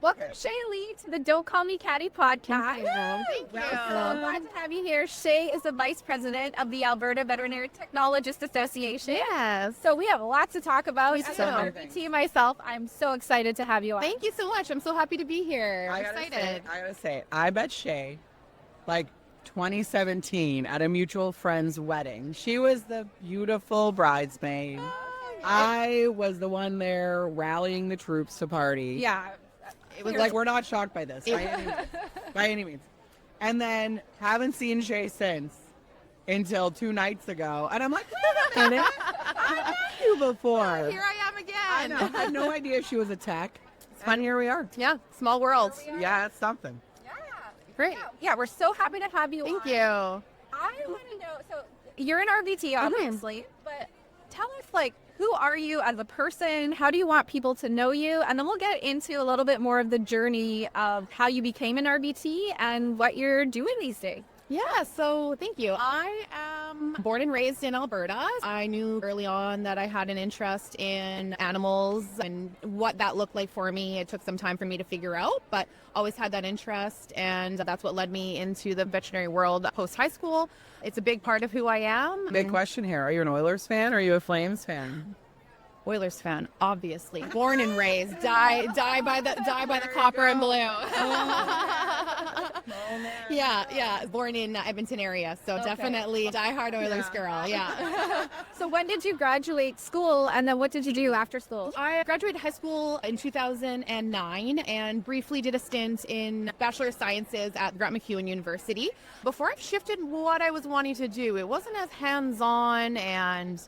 Welcome, Shea Lee, to the Don't Call Me Catty podcast. Thank you. So glad to have you here. Shea is the Vice President of the Alberta Veterinary Technologists Association. Yes. So we have lots to talk about. As an an RVT myself, I'm so excited to have you on. Thank you so much. I'm so happy to be here. I'm I excited. gotta say, I bet Shea, like 2017 at a mutual friend's wedding, she was the beautiful bridesmaid. I was the one there rallying the troops to party. Yeah. It was like, we're not shocked by this by any means. And then haven't seen Shea since until 2 nights ago. And I'm like, wait a minute, I met you before. Here I am again. I know. I had no idea she was a tech. It's fun, here we are. Yeah, small world. Yeah, it's something. Great. Yeah, we're so happy to have you on. Thank you. I want to know, so you're an RVT, obviously, but tell us, like, who are you as a person? How do you want people to know you? And then we'll get into a little bit more of the journey of how you became an RVT and what you're doing these days. Yeah, so thank you. I am born and raised in Alberta. I knew early on that I had an interest in animals and what that looked like for me. It took some time for me to figure out, but always had that interest, and that's what led me into the veterinary world post-high school. It's a big part of who I am. Big question here. Are you an Oilers fan or are you a Flames fan? Oilers fan, obviously. Born and raised. Die by the copper and blue. Yeah. Born in Edmonton area, so definitely diehard Oilers girl. Yeah. So when did you graduate school, and then what did you do after school? I graduated high school in 2009 and briefly did a stint in Bachelor of Sciences at Grant MacEwan University. Before I shifted what I was wanting to do, it wasn't as hands-on and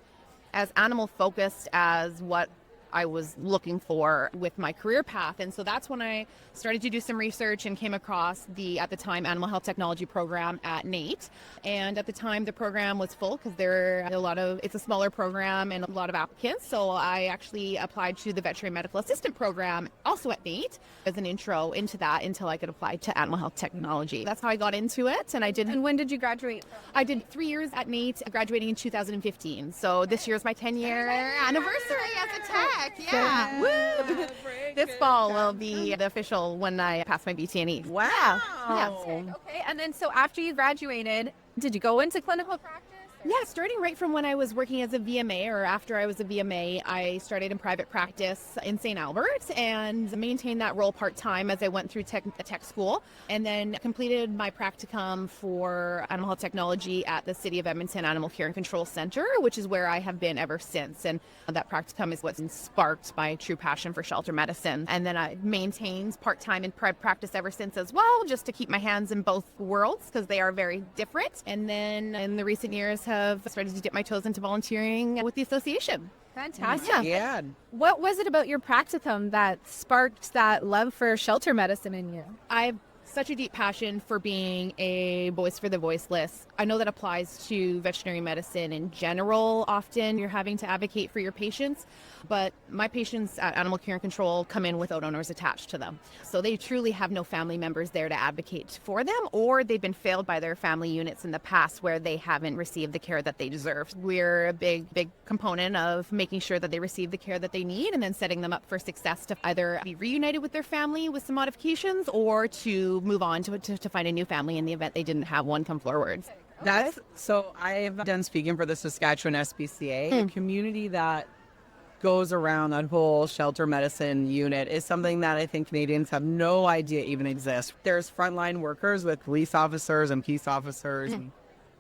as animal focused as what I was looking for with my career path. And so that's when I started to do some research and came across the, at the time, Animal Health Technology program at NAIT. And at the time, the program was full because it's a smaller program and a lot of applicants. So I actually applied to the Veterinary Medical Assistant program, also at NAIT, as an intro into that until I could apply to Animal Health Technology. That's how I got into it. And I did. And when did you graduate? I did 3 years at NAIT, graduating in 2015. So this year's my 10-year anniversary as a tech. Yeah. Woo! This fall will be the official when I pass my BT&E. Wow. Yeah. Okay, and then so after you graduated, did you go into clinical practice? Yeah, starting right from when I was working as a VMA, or after I was a VMA, I started in private practice in St. Albert and maintained that role part-time as I went through tech school, and then completed my practicum for animal health technology at the City of Edmonton Animal Care and Control Center, which is where I have been ever since. And that practicum is what's sparked my true passion for shelter medicine. And then I maintained part-time in private practice ever since as well, just to keep my hands in both worlds because they are very different. And then in the recent years have started to dip my toes into volunteering with the association. Fantastic. Yeah. What was it about your practicum that sparked that love for shelter medicine in you? I've such a deep passion for being a voice for the voiceless. I know that applies to veterinary medicine in general. Often you're having to advocate for your patients, but my patients at Animal Care and Control come in without owners attached to them. So they truly have no family members there to advocate for them, or they've been failed by their family units in the past where they haven't received the care that they deserve. We're a big component of making sure that they receive the care that they need and then setting them up for success to either be reunited with their family with some modifications or to move on to find a new family in the event they didn't have one come forward. So I've done speaking for the Saskatchewan SPCA. A community that goes around that whole shelter medicine unit is something that I think Canadians have no idea even exists. There's frontline workers with police officers and peace officers, and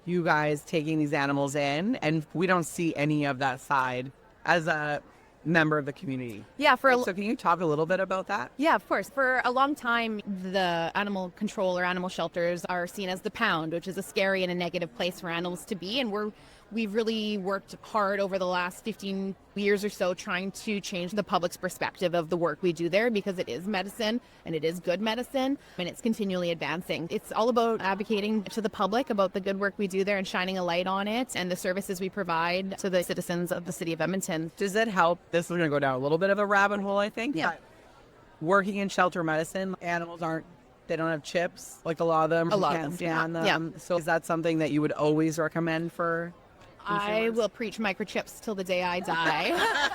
you guys taking these animals in, and we don't see any of that side as a member of the community. Yeah, So can you talk a little bit about that? Yeah, of course. For a long time, the animal control or animal shelters are seen as the pound, which is a scary and a negative place for animals to be. And we've really worked hard over the last 15 years or so trying to change the public's perspective of the work we do there, because it is medicine and it is good medicine and it's continually advancing. It's all about advocating to the public about the good work we do there and shining a light on it and the services we provide to the citizens of the City of Edmonton. Does it help? This is going to go down a little bit of a rabbit hole, I think. Yeah. But working in shelter medicine, animals they don't have chips, like a lot of them. A lot can't of them, stand yeah. them. So is that something that you would always recommend for I will preach microchips till the day I die.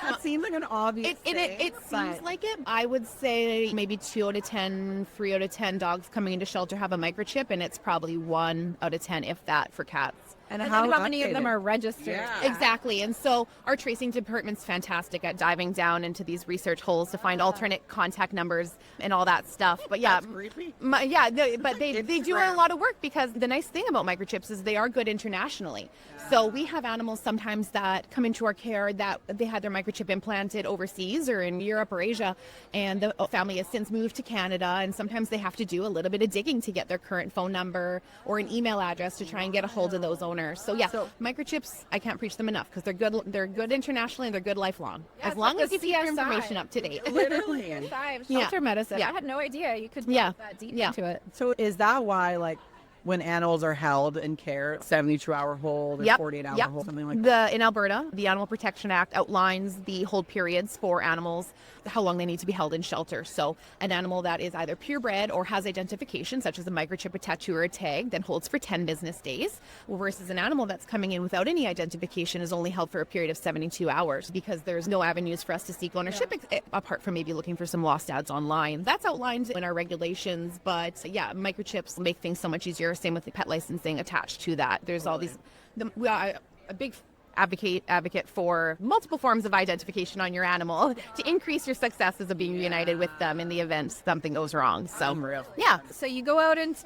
It seems like an obvious It seems like it. I would say maybe 2 out of 10, 3 out of 10 dogs coming into shelter have a microchip, and it's probably 1 out of 10, if that, for cats. And how many of them are registered? Yeah. Exactly. And so our tracing department's fantastic at diving down into these research holes to find alternate contact numbers and all that stuff. But yeah, That's creepy. but they do a lot of work, because the nice thing about microchips is they are good internationally. So we have animals sometimes that come into our care that they had their microchip implanted overseas or in Europe or Asia, and the family has since moved to Canada, and sometimes they have to do a little bit of digging to get their current phone number or an email address to try and get a hold of those owners. So microchips, I can't preach them enough, because they're good internationally and they're good lifelong. Yeah, as long like as you keep your information up to date. Literally. Shelter medicine. Yeah. I had no idea you could dive that deep into it. So is that why, like, when animals are held in care, 72-hour hold or 48-hour hold, something like that? In Alberta, the Animal Protection Act outlines the hold periods for animals, how long they need to be held in shelter. So an animal that is either purebred or has identification, such as a microchip, a tattoo, or a tag, then holds for 10 business days, versus an animal that's coming in without any identification is only held for a period of 72 hours, because there's no avenues for us to seek ownership apart from maybe looking for some lost ads online. That's outlined in our regulations, but yeah, microchips make things so much easier. Same with the pet licensing attached to that. There's all these. We are a big advocate for multiple forms of identification on your animal to increase your successes of being reunited with them in the event something goes wrong. So yeah. So you go out into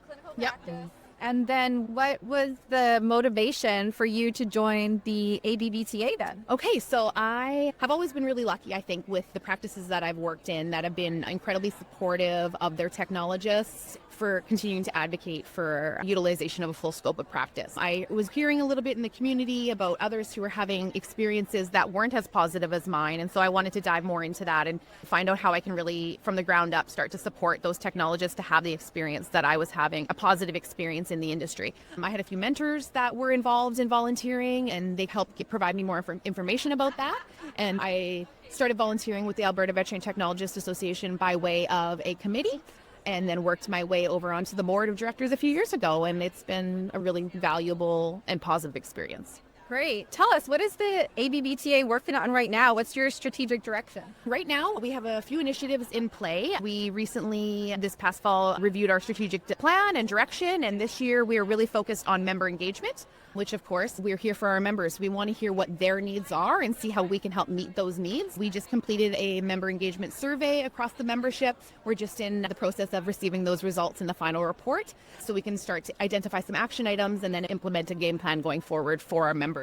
clinical practice. And then what was the motivation for you to join the ABVTA then? Okay, so I have always been really lucky, I think, with the practices that I've worked in that have been incredibly supportive of their technologists for continuing to advocate for utilization of a full scope of practice. I was hearing a little bit in the community about others who were having experiences that weren't as positive as mine, and so I wanted to dive more into that and find out how I can really, from the ground up, start to support those technologists to have the experience that I was having, a positive experience in the industry. I had a few mentors that were involved in volunteering, and they helped provide me more information about that, and I started volunteering with the Alberta Veterinary Technologists Association by way of a committee, and then worked my way over onto the board of directors a few years ago, and it's been a really valuable and positive experience. Great. Tell us, what is the ABVTA working on right now? What's your strategic direction? Right now, we have a few initiatives in play. We recently, this past fall, reviewed our strategic plan and direction, and this year we are really focused on member engagement, which of course, we're here for our members. We want to hear what their needs are and see how we can help meet those needs. We just completed a member engagement survey across the membership. We're just in the process of receiving those results in the final report, so we can start to identify some action items and then implement a game plan going forward for our members.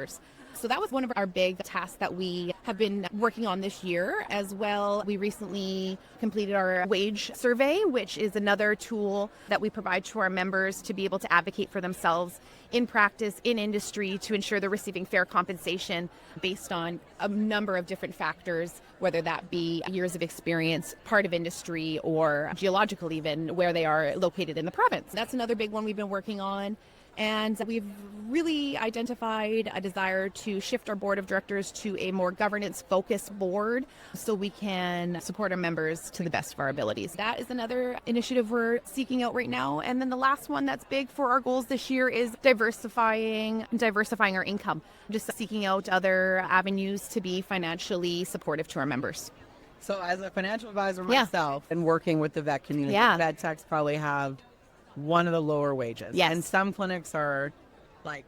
So that was one of our big tasks that we have been working on this year. As well, we recently completed our wage survey, which is another tool that we provide to our members to be able to advocate for themselves in practice, in industry, to ensure they're receiving fair compensation based on a number of different factors, whether that be years of experience, part of industry, or geological even, where they are located in the province. That's another big one we've been working on. And we've really identified a desire to shift our board of directors to a more governance-focused board so we can support our members to the best of our abilities. That is another initiative we're seeking out right now. And then the last one that's big for our goals this year is diversifying our income, just seeking out other avenues to be financially supportive to our members. So as a financial advisor myself and working with the vet community, vet techs probably have one of the lower wages. Yes. And some clinics are like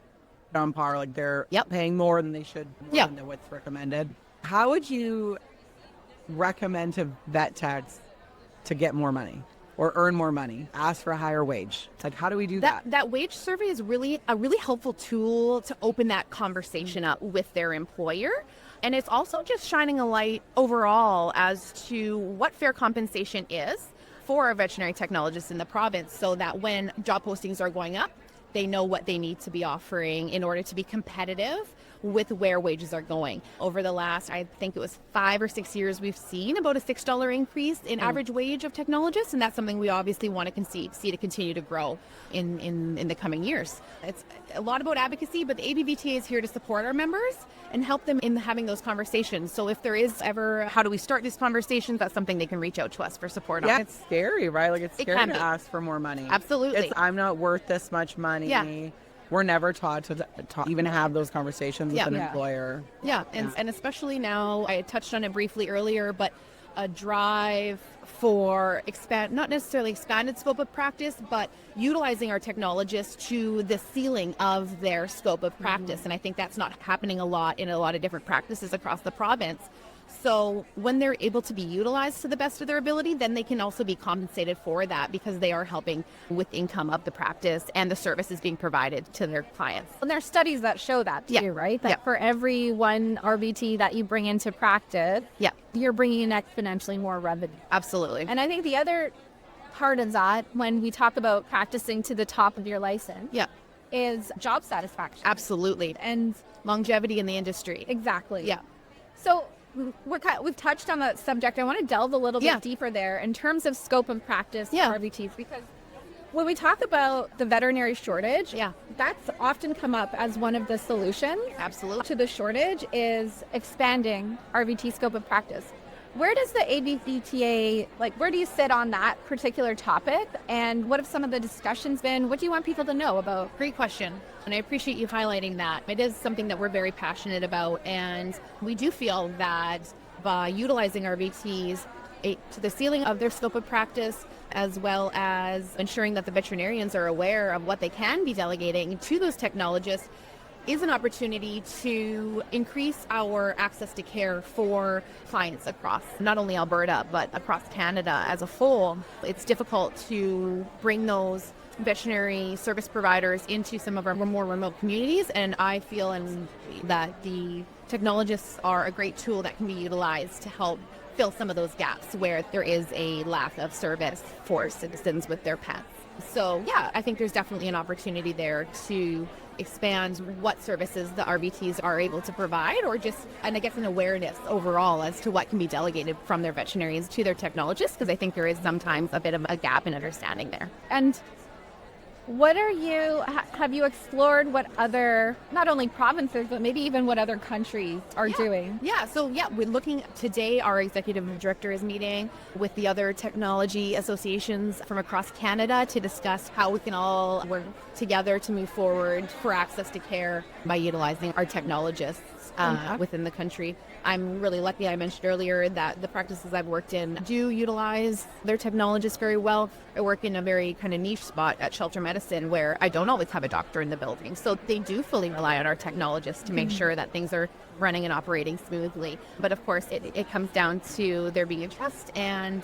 on par, like they're paying more than they should, more than what's recommended. How would you recommend to vet techs to get more money or earn more money, ask for a higher wage? It's like, how do we do that? That wage survey is really a really helpful tool to open that conversation up with their employer. And it's also just shining a light overall as to what fair compensation is for our veterinary technologists in the province, so that when job postings are going up, they know what they need to be offering in order to be competitive with where wages are going. Over the last, I think it was 5 or 6 years, we've seen about a $6 increase in average wage of technologists, and that's something we obviously want to see to continue to grow in the coming years. It's a lot about advocacy, but the ABVTA is here to support our members and help them in having those conversations. So if there is ever, how do we start these conversations, that's something they can reach out to us for support on. Yeah, it's scary, right? Like it's scary to ask for more money. Absolutely. I'm not worth this much money. Yeah. we're never taught to even have those conversations with an employer. And especially now, I touched on it briefly earlier, but a drive for not necessarily expanded scope of practice, but utilizing our technologists to the ceiling of their scope of practice. And I think that's not happening a lot in a lot of different practices across the province. So when they're able to be utilized to the best of their ability, then they can also be compensated for that because they are helping with income of the practice and the services being provided to their clients. And there are studies that show that too, right? That for every one RVT that you bring into practice, you're bringing in exponentially more revenue. Absolutely. And I think the other part of that, when we talk about practicing to the top of your license, is job satisfaction. Absolutely. And longevity in the industry. Exactly. Yeah. So we've touched on that subject. I want to delve a little bit deeper there in terms of scope of practice for RVTs, because when we talk about the veterinary shortage, that's often come up as one of the solutions to the shortage is expanding RVT scope of practice. Where does the ABVTA, where do you sit on that particular topic? And what have some of the discussions been? What do you want people to know about? Great question. And I appreciate you highlighting that. It is something that we're very passionate about. And we do feel that by utilizing RVTs to the ceiling of their scope of practice, as well as ensuring that the veterinarians are aware of what they can be delegating to those technologists, is an opportunity to increase our access to care for clients across not only Alberta, but across Canada as a whole. It's difficult to bring those veterinary service providers into some of our more remote communities, and I feel that the technologists are a great tool that can be utilized to help fill some of those gaps where there is a lack of service for citizens with their pets. So I think there's definitely an opportunity there to expand what services the RVTs are able to provide, or and I guess an awareness overall as to what can be delegated from their veterinarians to their technologists, because I think there is sometimes a bit of a gap in understanding there. And have you explored what other, not only provinces, but maybe even what other countries are doing? So we're looking today, our executive director is meeting with the other technology associations from across Canada to discuss how we can all work together to move forward for access to care by utilizing our technologists within the country. I'm really lucky. I mentioned earlier that the practices I've worked in do utilize their technologists very well. I work in a very kind of niche spot at shelter medicine where I don't always have a doctor in the building. So they do fully rely on our technologists to make sure that things are running and operating smoothly. But of course, it comes down to there being a trust and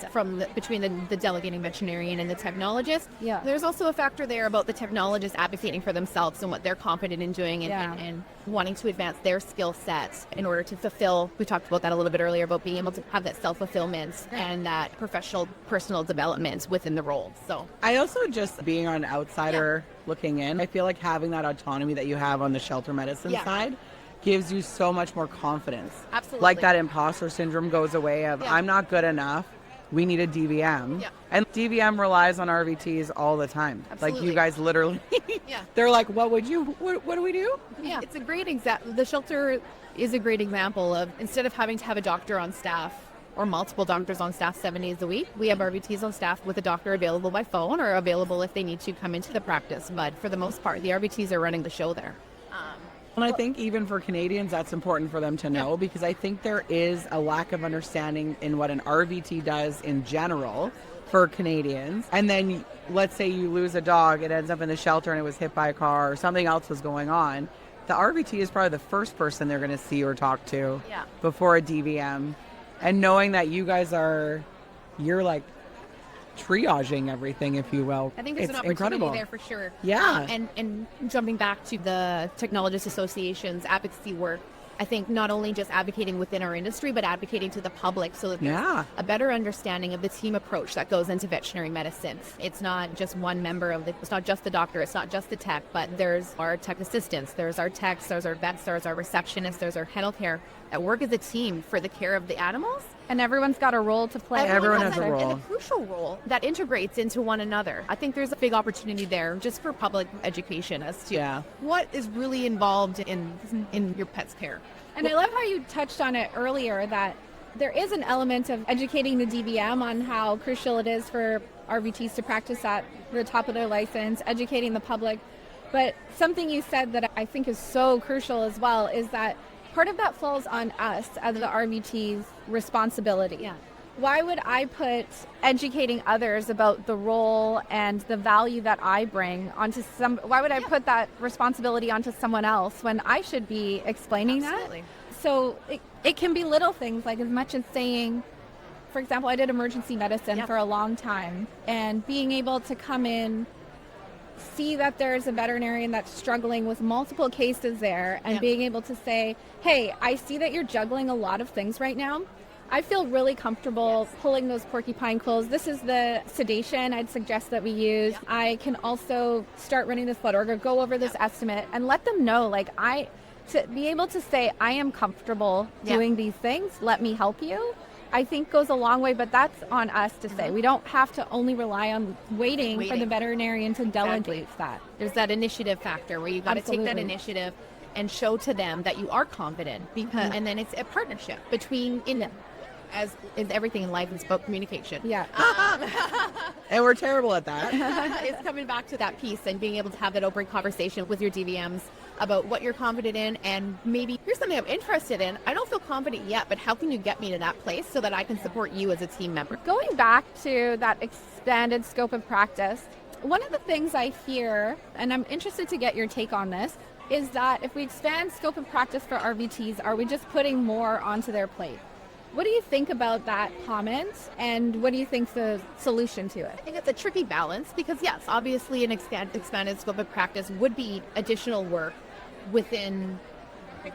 between the delegating veterinarian and the technologist. There's also a factor there about the technologists advocating for themselves and what they're confident in doing and wanting to advance their skill sets in order to fulfill. We talked about that a little bit earlier about being able to have that self-fulfillment and that personal development within the role. So I also, just being an outsider looking in, I feel like having that autonomy that you have on the shelter medicine side gives you so much more confidence. Absolutely. Like that imposter syndrome goes away of I'm not good enough. We need a DVM. And DVM relies on RVTs all the time. Absolutely. Like you guys literally, they're like, what do we do? It's a great example. The shelter is a great example of, instead of having to have a doctor on staff or multiple doctors on staff 7 days a week, we have RVTs on staff with a doctor available by phone or available if they need to come into the practice. But for the most part, the RVTs are running the show there. And I think even for Canadians, that's important for them to know, because I think there is a lack of understanding in what an RVT does in general for Canadians. And then let's say you lose a dog, it ends up in the shelter and it was hit by a car or something else was going on. The RVT is probably the first person they're going to see or talk to before a DVM. And knowing that you guys you're like triaging everything, if you will. I think there's an opportunity there for sure. And jumping back to the Technologist Association's advocacy work, I think not only just advocating within our industry, but advocating to the public so that there's a better understanding of the team approach that goes into veterinary medicine. It's not just one member it's not just the doctor, it's not just the tech, but there's our tech assistants, there's our techs, there's our vets, there's our receptionists, there's our kennel care that work as a team for the care of the animals. And everyone's got a role to play. Everyone has a role. And a crucial role that integrates into one another. I think there's a big opportunity there just for public education as to what is really involved in your pet's care. And I love how you touched on it earlier, that there is an element of educating the DVM on how crucial it is for RVTs to practice at the top of their license, educating the public. But something you said that I think is so crucial as well is that part of that falls on us as the RVT's responsibility. Yeah. Why would I put educating others about the role and the value that I bring onto why would I put that responsibility onto someone else when I should be explaining Absolutely. that? So it can be little things, like as much as saying, for example, I did emergency medicine for a long time, and being able to come in, see that there's a veterinarian that's struggling with multiple cases there, and being able to say, hey, I see that you're juggling a lot of things right now. I feel really comfortable pulling those porcupine quills. This is the sedation I'd suggest that we use. I can also start running this blood work or go over this estimate and let them know, like, to be able to say, I am comfortable doing these things, let me help you, I think goes a long way, but that's on us to say. We don't have to only rely on waiting for the veterinarian to delegate that. There's that initiative factor where you got to take that initiative and show to them that you are confident, because, and then it's a partnership between as is everything in life, it's about communication. Yeah. And we're terrible at that. It's coming back to that piece and being able to have that open conversation with your DVMs about what you're confident in, and maybe here's something I'm interested in. I don't feel confident yet, but how can you get me to that place so that I can support you as a team member? Going back to that expanded scope of practice, one of the things I hear, and I'm interested to get your take on this, is that if we expand scope of practice for RVTs, are we just putting more onto their plate? What do you think about that comment, and what do you think the solution to it? I think it's a tricky balance because, yes, obviously an expanded scope of practice would be additional work within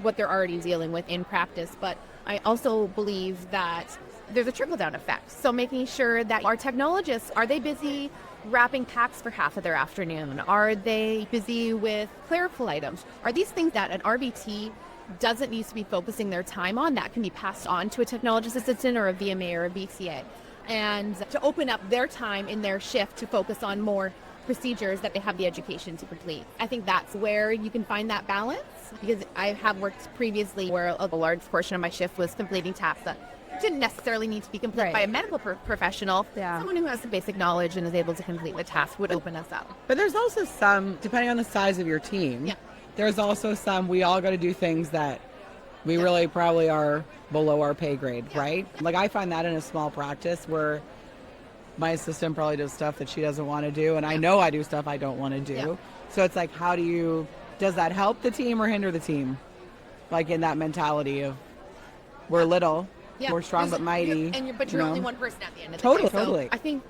what they're already dealing with in practice. But I also believe that there's a trickle-down effect. So making sure that our technologists, are they busy wrapping packs for half of their afternoon? Are they busy with clerical items? Are these things that an RVT doesn't need to be focusing their time on, that can be passed on to a technologist assistant or a VMA or a VTA, and to open up their time in their shift to focus on more procedures that they have the education to complete? I think that's where you can find that balance, because I have worked previously where a large portion of my shift was completing tasks that didn't necessarily need to be completed by a medical professional. Someone who has the basic knowledge and is able to complete the task would open us up. But there's also some, depending on the size of your team, there's also some, we all got to do things that we really probably are below our pay grade, right? Like I find that in a small practice where my assistant probably does stuff that she doesn't want to do, and I know I do stuff I don't want to do. So it's like, does that help the team or hinder the team? Like in that mentality of, we're little, we're strong but mighty. But you're only one person at the end of the day. So I think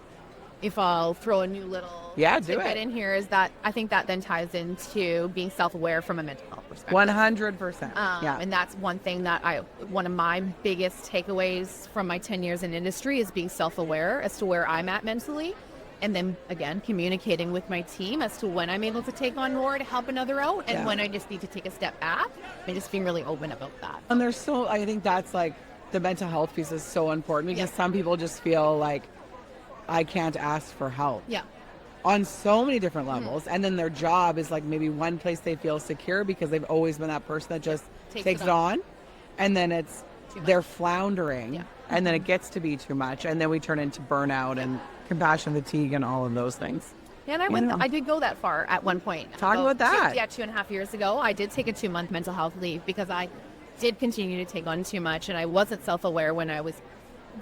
if I'll throw a new little tidbit in here, is that I think that then ties into being self-aware from a mental health perspective. 100%. And that's one thing that one of my biggest takeaways from my 10 years in industry is being self-aware as to where I'm at mentally. And then again, communicating with my team as to when I'm able to take on more to help another out, and when I just need to take a step back, and just being really open about that. And I think that's like, the mental health piece is so important, because some people just feel like, I can't ask for help. On so many different levels. And then their job is like maybe one place they feel secure because they've always been that person that just takes it on. And then they're floundering. And then it gets to be too much. And then we turn into burnout and compassion fatigue and all of those things. And I did go that far at one point. Talk about that. 2.5 years ago, I did take a 2-month mental health leave because I did continue to take on too much, and I wasn't self-aware when I was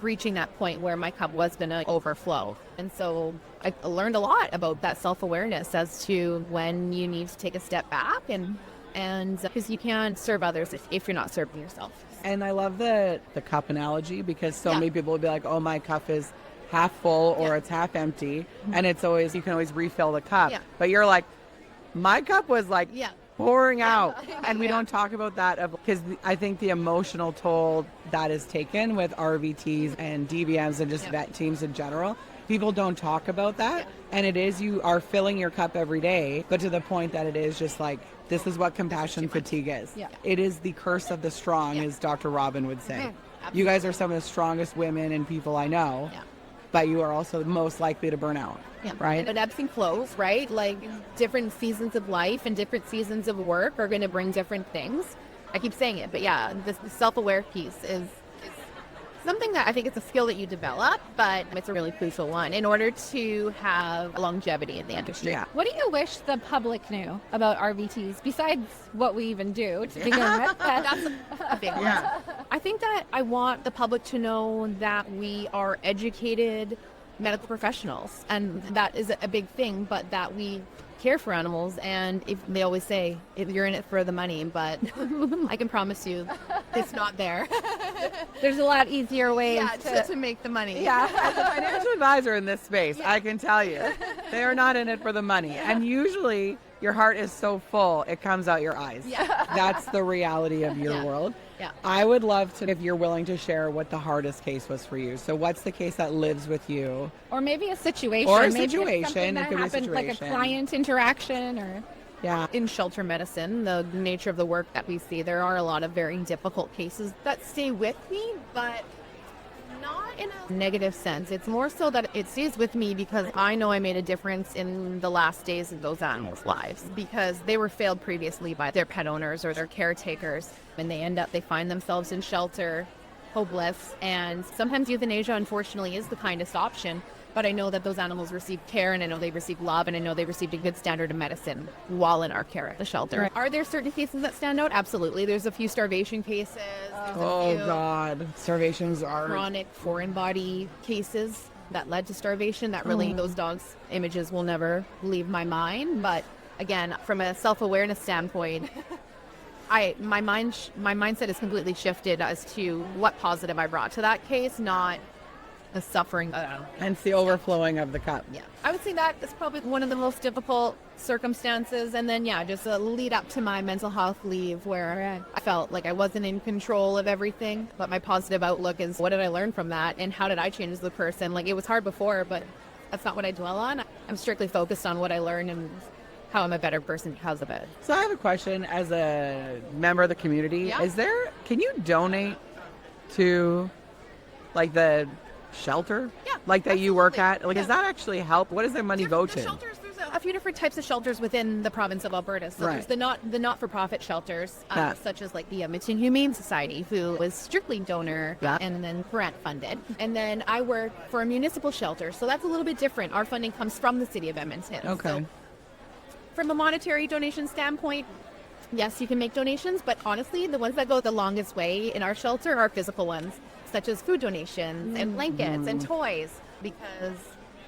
reaching that point where my cup was going to overflow. And so I learned a lot about that self-awareness as to when you need to take a step back, and because you can't serve others if you're not serving yourself. And I love the cup analogy, because so many people will be like, oh, my cup is half full or it's half empty. And it's always, you can always refill the cup. But you're like, my cup was like pouring out. And we don't talk about that, because I think the emotional toll that is taken with RVTs and DVMs and just vet teams in general, people don't talk about that. And it is, you are filling your cup every day, but to the point that it is just like, this is what compassion fatigue is. It is the curse of the strong, as Dr. Robin would say. You guys are some of the strongest women and people I know, but you are also most likely to burn out. Right? It ebbs and flows, right? Like different seasons of life and different seasons of work are going to bring different things. I keep saying it, but the self-aware piece is something that I think it's a skill that you develop, but it's a really crucial one in order to have longevity in the industry. Yeah. What do you wish the public knew about RVTs besides what we even do to begin with? That's a big one. Yeah. I think that I want the public to know that we are educated medical professionals, and that is a big thing, but that we care for animals. And if they always say, if you're in it for the money, but I can promise you it's not there. There's a lot easier ways to make the money. Yeah. As a financial advisor in this space, I can tell you, they are not in it for the money. And usually your heart is so full, it comes out your eyes. Yeah. That's the reality of your world. Yeah. I would love to, if you're willing to share what the hardest case was for you. So what's the case that lives with you? Or maybe a situation. Or a Maybe it's situation. something that It could be a happened, like a situation. client interaction or... Yeah. In shelter medicine, the nature of the work that we see, there are a lot of very difficult cases that stay with me, but not in a negative sense. It's more so that it stays with me because I know I made a difference in the last days of those animals' lives, because they were failed previously by their pet owners or their caretakers, and they find themselves in shelter, hopeless, and sometimes euthanasia, unfortunately, is the kindest option. But I know that those animals receive care, and I know they receive love, and I know they received a good standard of medicine while in our care at the shelter. Right. Are there certain cases that stand out? Absolutely. There's a few starvation cases. There's a Oh, few God. Starvations are... chronic foreign body cases that led to starvation that really, those dogs' images will never leave my mind. But again, from a self-awareness standpoint, my mindset is completely shifted as to what positive I brought to that case, not the suffering. Hence the overflowing of the cup. Yeah, I would say that is probably one of the most difficult circumstances. And then, just a lead up to my mental health leave where I felt like I wasn't in control of everything. But my positive outlook is, what did I learn from that? And how did I change as a person? Like, it was hard before, but that's not what I dwell on. I'm strictly focused on what I learned and how I'm a better person because of it. So I have a question as a member of the community. Yeah. Can you donate to like the shelter? Yeah, like that you work at? Like, Yeah. does that actually help? What does their money go The to? shelters, there's a few different types of shelters within the province of Alberta. So Right. there's the not-for-profit shelters, Yeah. such as like the Edmonton Humane Society, who was strictly donor and then grant funded. And then I work for a municipal shelter, so that's a little bit different. Our funding comes from the city of Edmonton. Okay. So from a monetary donation standpoint, yes, you can make donations, but honestly, the ones that go the longest way in our shelter are physical ones, such as food donations and blankets and toys, because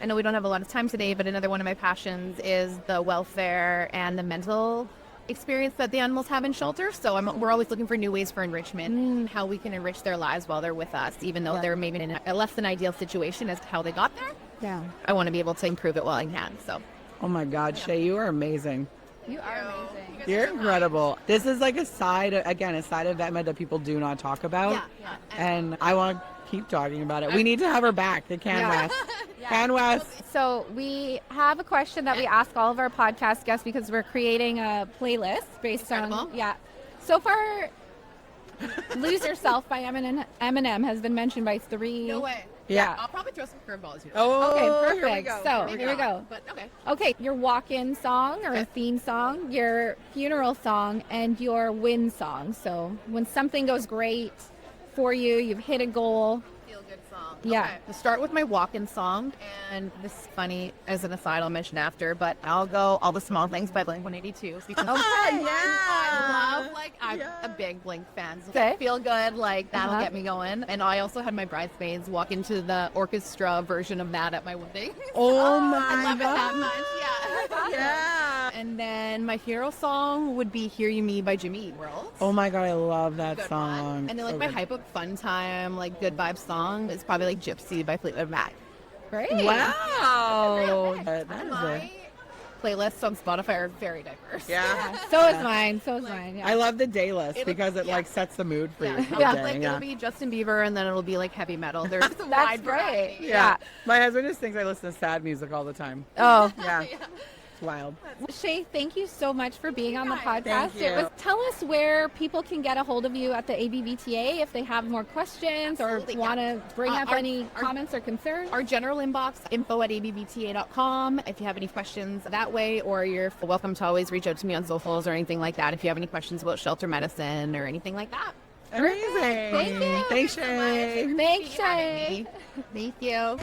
I know we don't have a lot of time today, but another one of my passions is the welfare and the mental experience that the animals have in shelter. So we're always looking for new ways for enrichment, how we can enrich their lives while they're with us, even though they're maybe in a less than ideal situation as to how they got there. Yeah. I want to be able to improve it while I can. So Oh my God, Shea, you are amazing. You are amazing. You're incredible. This is like a side of VetMed that people do not talk about. Yeah. And I want to keep talking about it. We need to have her back, the Can West. Can West. So we have a question that we ask all of our podcast guests because we're creating a playlist based on... Incredible. Yeah. So far, Lose Yourself by Eminem has been mentioned by 3... no way. Yeah. I'll probably throw some curveballs here. Oh, Okay, here we perfect. go. So Here we here we go. But okay. Okay, your walk-in song or a theme song, your funeral song, and your win song. So when something goes great for you, you've hit a goal. Feel good song. Yeah. Okay. We'll start with my walk-in song, and this is funny as an aside. I'll mention after, but I'll go "All the Small Things" by Blink-182 because I love I'm a big Blink fan. So Okay. Feel good, like that'll get me going. And I also had my bridesmaids walk into the orchestra version of that at my wedding. Oh my I love it that God. much. Yeah. And then my hero song would be "Hear You Me" by Jimmy Eat World. Oh my God, I love that Good song. one. And then like So my good. hype up fun time, like good vibe song is probably like Gypsy by Fleetwood Mac. Great. Wow. That is My playlists on Spotify are very diverse. Yeah. So is mine. So is mine. Yeah. I love the day list It'll- because it yeah. like sets the mood for you. for the Yeah. day, Like yeah. it'll be Justin Bieber and then it'll be like heavy metal. There's a That's wide great. variety. Yeah. My husband just thinks I listen to sad music all the time. Oh, Yeah. It's wild. Shay, thank you so much for being on the Thank podcast. you. Tell us where people can get a hold of you at the ABVTA if they have more questions Absolutely, or want to bring up Our- any our- comments or concerns. Our general inbox, info@abvta.com. If you have any questions that way, or you're welcome to always reach out to me on socials or anything like that if you have any questions about shelter medicine or anything like that. Amazing. Thank you. Thanks, Shay. Thanks, Shay. Thank you.